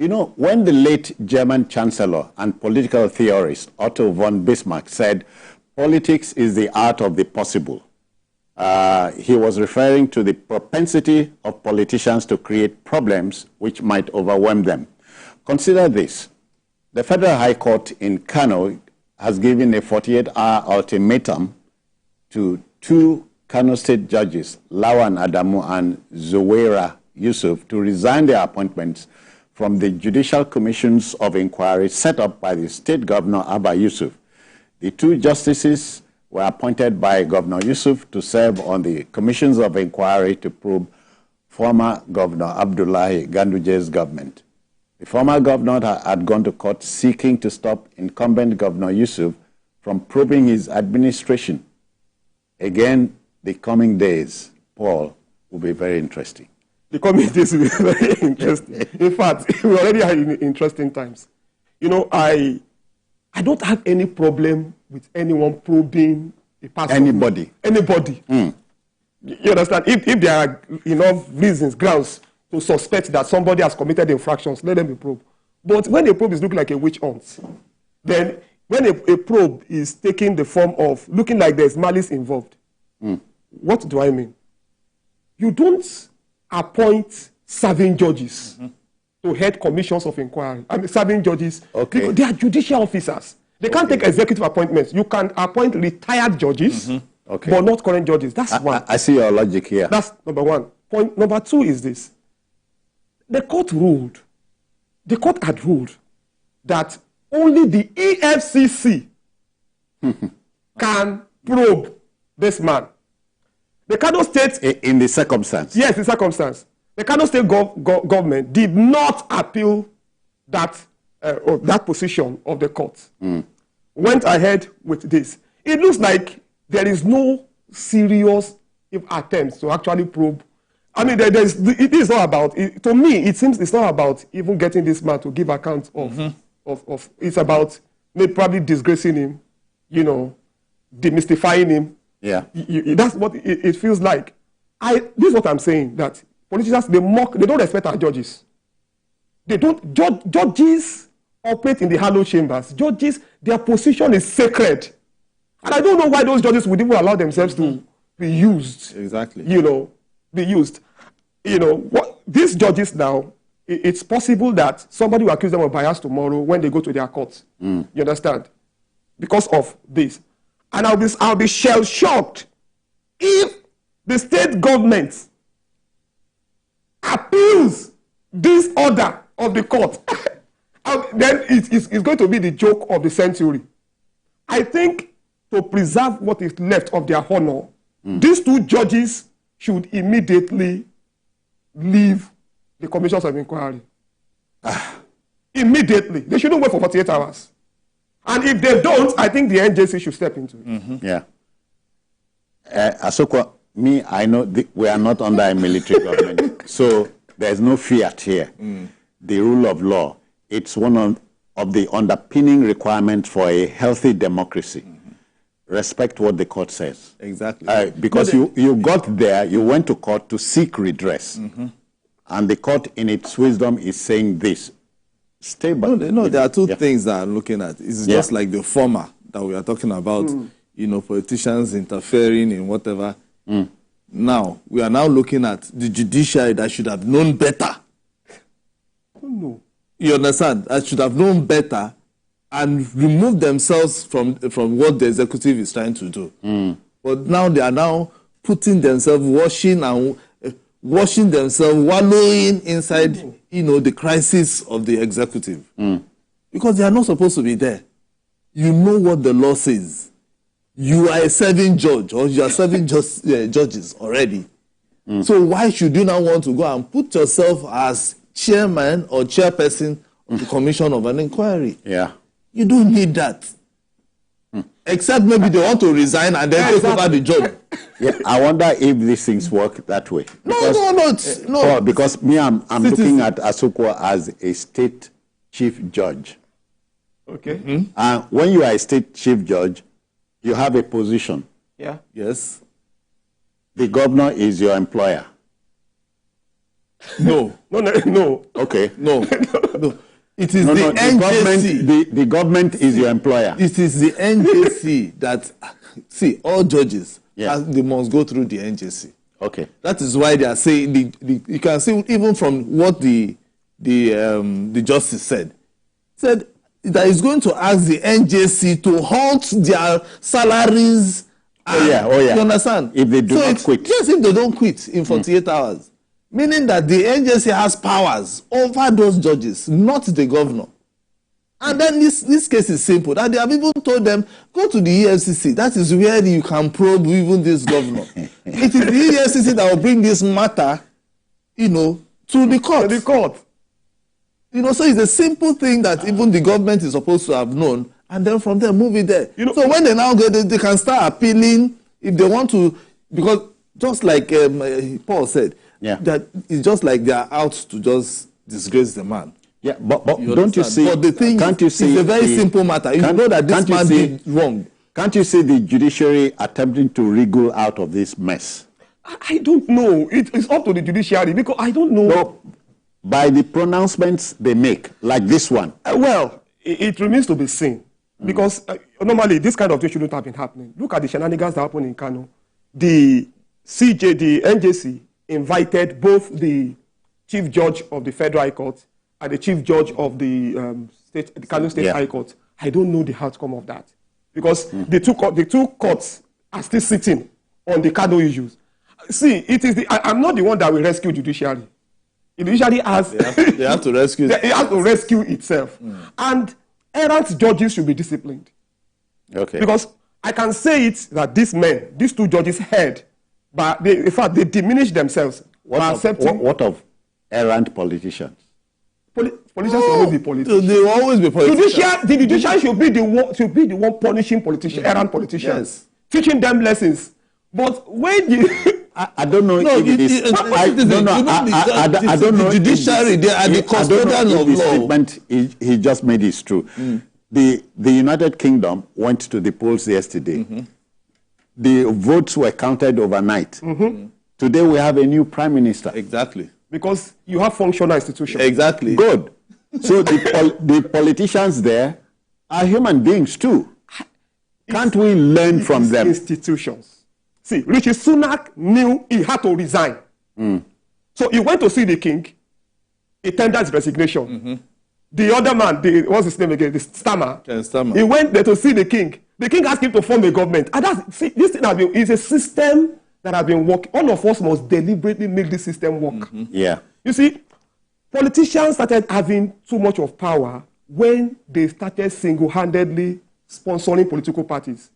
You know, when the late German Chancellor and political theorist Otto von Bismarck said, politics is the art of the possible, he was referring to the propensity of politicians to create problems which might overwhelm them. Consider this. The Federal High Court in Kano has given a 48-hour ultimatum to two Kano State judges, Lawan Adamu and Zuwaira Yusuf, to resign their appointments from the Judicial Commissions of Inquiry set up by the State Governor Abba Yusuf. The two justices were appointed by Governor Yusuf to serve on the Commissions of Inquiry to probe former Governor Abdullahi Ganduje's government. The former governor had gone to court seeking to stop incumbent Governor Yusuf from probing his administration. Again, the coming days, Paul, will be very interesting. The coming days will be very interesting. In fact, we already are in interesting times. You know, I don't have any problem with anyone probing a person. Anybody. Anybody. You understand? If there are enough reasons, grounds to suspect that somebody has committed infractions, let them be probed. But when a probe is looking like a witch hunt, then when a probe is taking the form of looking like there's malice involved, what do I mean? You don't appoint serving judges to head commissions of inquiry. I mean, serving judges, okay. They are judicial officers. They can't take executive appointments. You can appoint retired judges, but not current judges. That's one. I see your logic here. That's number one. Point number two is this. The court had ruled that only the EFCC can probe this man. The Kano State... In the circumstance? Yes, in circumstance. The Kano State government did not appeal that, that position of the court. Went ahead with this. It looks like there is no serious attempts to actually probe. I mean, it is not about, to me, it seems it's not about even getting this man to give account of it's about maybe probably disgracing him, you know, demystifying him. Yeah. That's what it feels like. This is what I'm saying, that politicians, they don't respect our judges. They don't, judges operate in the hallowed chambers. Judges, their position is sacred. And I don't know why those judges would even allow themselves to be used. Exactly. You know, be used. You know, what these judges now, it's possible that somebody will accuse them of bias tomorrow when they go to their courts. You understand? Because of this. And I'll be shell-shocked if the state government appeals this order of the court. Then it's going to be the joke of the century. I think to preserve what is left of their honor, these two judges should immediately leave the commissions of inquiry. Immediately. They shouldn't wait for 48 hours. And if they don't, I think the NJC should step into it. Yeah. Asokwa, me, I know we are not under a military government, so there's no fiat here. The rule of law, it's one of the underpinning requirements for a healthy democracy. Respect what the court says. Exactly. Because you got there, you went to court to seek redress. And the court, in its wisdom, is saying this. Stay back. No, there are two things that I'm looking at. It's just like the former that we are talking about, you know, politicians interfering in whatever. Now, we are now looking at the judiciary that should have known better. No. You understand? That should have known better and remove themselves from what the executive is trying to do. But now they are now putting themselves, washing themselves, wallowing inside, you know, the crisis of the executive. Because they are not supposed to be there. You know what the law says. You are a serving judge, or you are serving judges already. So why should you now want to go and put yourself as chairman or chairperson of the commission of an inquiry? Yeah. You don't need that. Except maybe they want to resign and then take over the job. Yeah, I wonder if these things work that way. No. Because me, I'm looking at Asokwa as a state chief judge. Okay. And when you are a state chief judge, you have a position. Yeah. Yes. The governor is your employer. No. No. Okay. No. No, it is the NJC. The government is your employer. It is the NJC that, see, all judges, they must go through the NJC. Okay. That is why they are saying, you can see even from what the justice said that is going to ask the NJC to halt their salaries. Oh yeah. You understand? If they do not quit. Yes, if they don't quit in 48 hours. Meaning that the NJC has powers over those judges, not the governor. And then this case is simple. That they have even told them, go to the EFCC. That is where you can probe even this governor. It is the EFCC that will bring this matter, to the court. To the court. So it's a simple thing that even the government is supposed to have known, and then from there move it there. So when they now go, they can start appealing if they want to, because just like Paul said, that it's just like they are out to just disgrace the man. Yeah, but don't you see? But the thing can't you see? It's a very simple matter. You know that this man did wrong. Can't you see the judiciary attempting to wriggle out of this mess? I don't know. It's up to the judiciary because I don't know. No, by the pronouncements they make, like this one. Well, it remains to be seen. Because normally this kind of thing shouldn't have been happening. Look at the shenanigans that happened in Kano. The NJC invited both the chief judge of the Federal High Court and the chief judge of the Kano State High Court. I don't know the outcome of that. Because the two courts are still sitting on the Kano issues. See, I'm not the one that will rescue judiciary. The judiciary has... They have to rescue... It has to rescue itself. And errant judges should be disciplined. Okay. Because I can say it that these two judges heard, but in fact, they diminished themselves. What of errant politicians? Politicians will always be politicians. They will always be politicians. The judiciary should be the one punishing politicians, errant politicians, teaching them lessons. But when you... I don't know if it is... I don't know. The judiciary, they are the custodians of law. The statement he just made is true. The United Kingdom went to the polls yesterday. The votes were counted overnight. Today we have a new prime minister. Exactly. Because you have functional institutions. Exactly. Good. So the politicians there are human beings too. Can't we learn from them? Institutions. See, Rishi Sunak knew he had to resign. So he went to see the king. He tendered his resignation. The other man, what's his name again? The Stammer. He went there to see the king. The king asked him to form a government. And this thing is a system that has been working. All of us must deliberately make this system work. You see, politicians started having too much of power when they started single-handedly sponsoring political parties.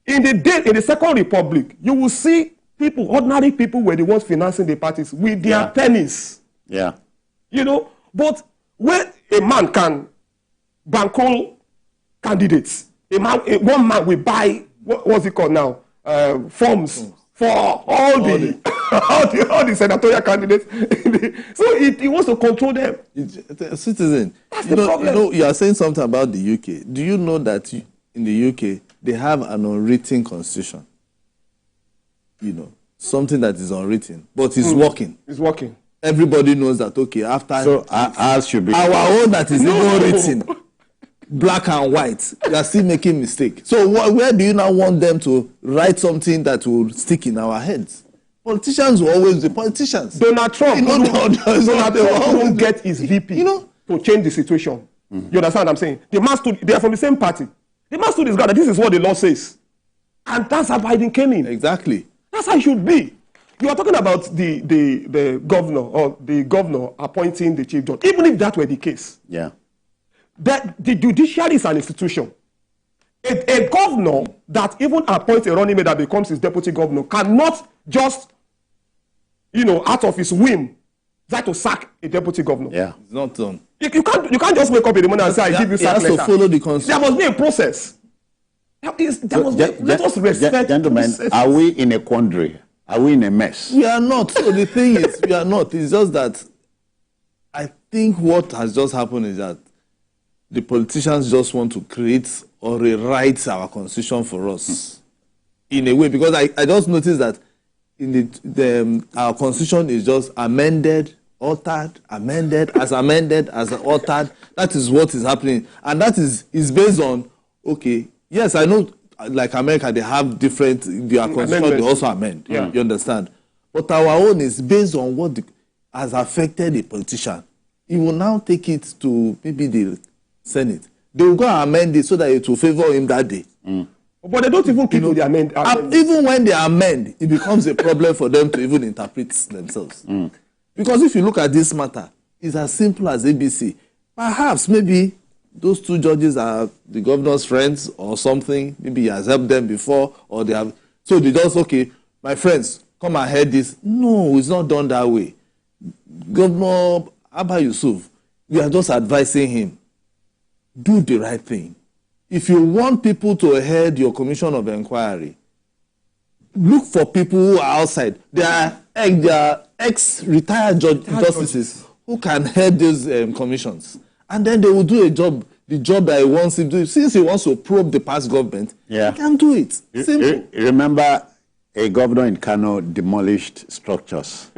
In the Second Republic, you will see ordinary people were the ones financing the parties with their pennies. But when a man can bankroll candidates, one man will buy, what's it called now? Forms for all the senatorial candidates. So he wants to control them. Citizen, you are saying something about the UK. Do you know that in the UK, they have an unwritten constitution? Something that is unwritten, but it's working. It's working. Everybody knows that, okay, after... So ours should be... Our own that is even written, black and white, we are still making mistakes. So where do you now want them to write something that will stick in our heads? Politicians will always be politicians. Donald Trump, Donald Trump won't get his VP to change the situation. You understand what I'm saying? They are from the same party. The man stood his ground that this is what the law says. And that's how Biden came in. Exactly. That's how it should be. You are talking about the governor or the governor appointing the chief judge. Even if that were the case, that the judiciary is an institution. A governor that even appoints a running mate that becomes his deputy governor cannot just, out of his whim, try to sack a deputy governor. It's not done. You can't just wake up in the morning and say, I give you sack letter. He has to follow the constitution. There must be a process. Let us respect gentlemen, are we in a quandary? Are we in a mess? We are not. So the thing is, we are not. It's just that I think what has just happened is that the politicians just want to create or rewrite our constitution for us in a way. Because I just noticed that in our constitution is just amended altered, amended, as altered. That is what is happening. And that is based on, okay, yes, I know, like America, they have different, their constitution, they also amend. Yeah. You understand? But our own is based on what has affected a politician. He will now take it to maybe the Senate. They will go and amend it so that it will favor him that day. But they don't even keep to the amend. Even when they amend, it becomes a problem for them to even interpret themselves. Because if you look at this matter, it's as simple as ABC. Perhaps maybe those two judges are the governor's friends or something. Maybe he has helped them before, or they have. So they just, okay, my friends, come and head this. No, it's not done that way. Governor Abba Yusuf, we are just advising him, do the right thing. If you want people to head your commission of inquiry, look for people who are outside. There are ex-retired justices who can head these commissions. And then they will do the job that he wants him to do. Since he wants to probe the past government, he can do it. Simple. Remember, a governor in Kano demolished structures.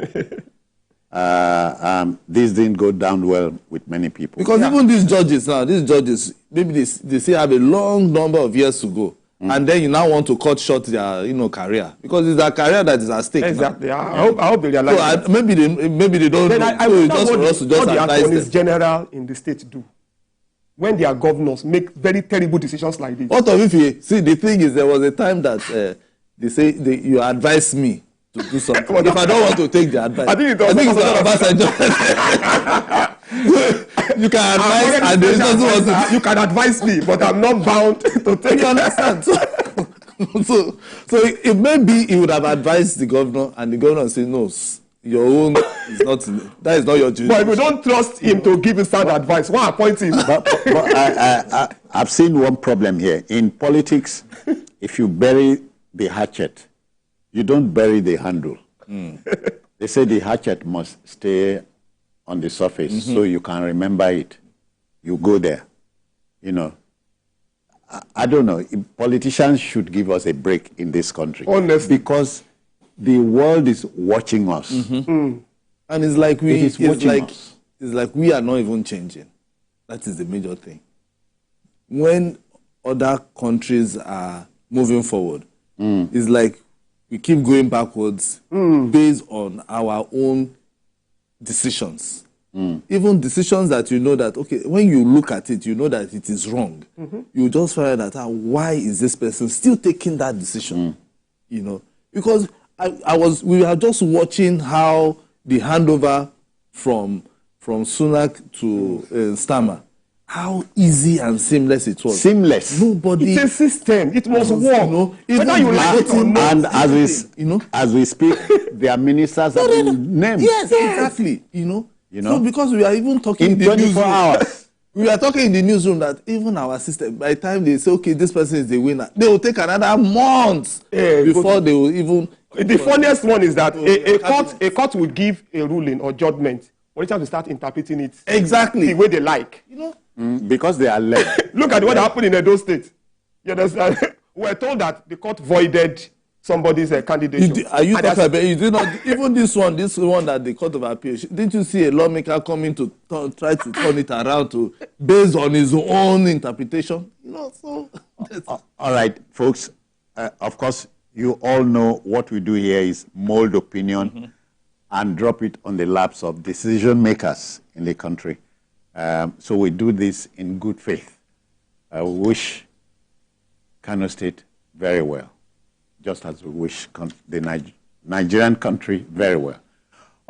This didn't go down well with many people. Because even these judges, maybe they still have a long number of years to go. And then you now want to cut short their career. Because it's their career that is at stake. Exactly. I hope they realize so maybe they don't then know. I just for us to just advise the attorneys general in the state do when their governors make very terrible decisions like this. What if you see, the thing is, there was a time that they say you advise me to do something. If I don't want to take the advice, I think it's not advice. You can advise, and there doesn't want to. You can advise me, but I'm not bound to take. You understand? So it maybe he would have advised the governor, and the governor said, no, your own is not. That is not your duty. But if you don't trust him to give you sound advice, why appoint him? But I've seen one problem here in politics. If you bury the hatchet, you don't bury the handle. They say the hatchet must stay on the surface so you can remember it. You go there. I don't know. Politicians should give us a break in this country. Honestly. Because the world is watching us. And it's like we are not even changing. That is the major thing. When other countries are moving forward, it's like we keep going backwards based on our own decisions. Even decisions that you know that, okay, when you look at it, you know that it is wrong. You just find out why is this person still taking that decision? Because we were just watching how the handover from Sunak to Starmer, how easy and seamless it was. Seamless. Nobody. It's a system. It must work. Whether you like it or not. And as we speak, their ministers have been named. Yes, exactly. So because we are even talking in 24 hours. We are talking in the newsroom that even our system, by the time they say, okay, this person is the winner, they will take another month before they will even. The funniest one is that a court will give a ruling or judgment. Politicians will start interpreting it exactly the way they like. Because they are led. Look at what happened in Edo State. You understand? We're told that the court voided somebody's candidate. Are you talking about? You did not even this one that the Court of Appeal. Didn't you see a lawmaker coming to try to turn it around based on his own interpretation? So. All right, folks. Of course, you all know what we do here is mold opinion and drop it on the laps of decision makers in the country. So we do this in good faith. I wish Kano State very well, just as we wish the Nigerian country very well.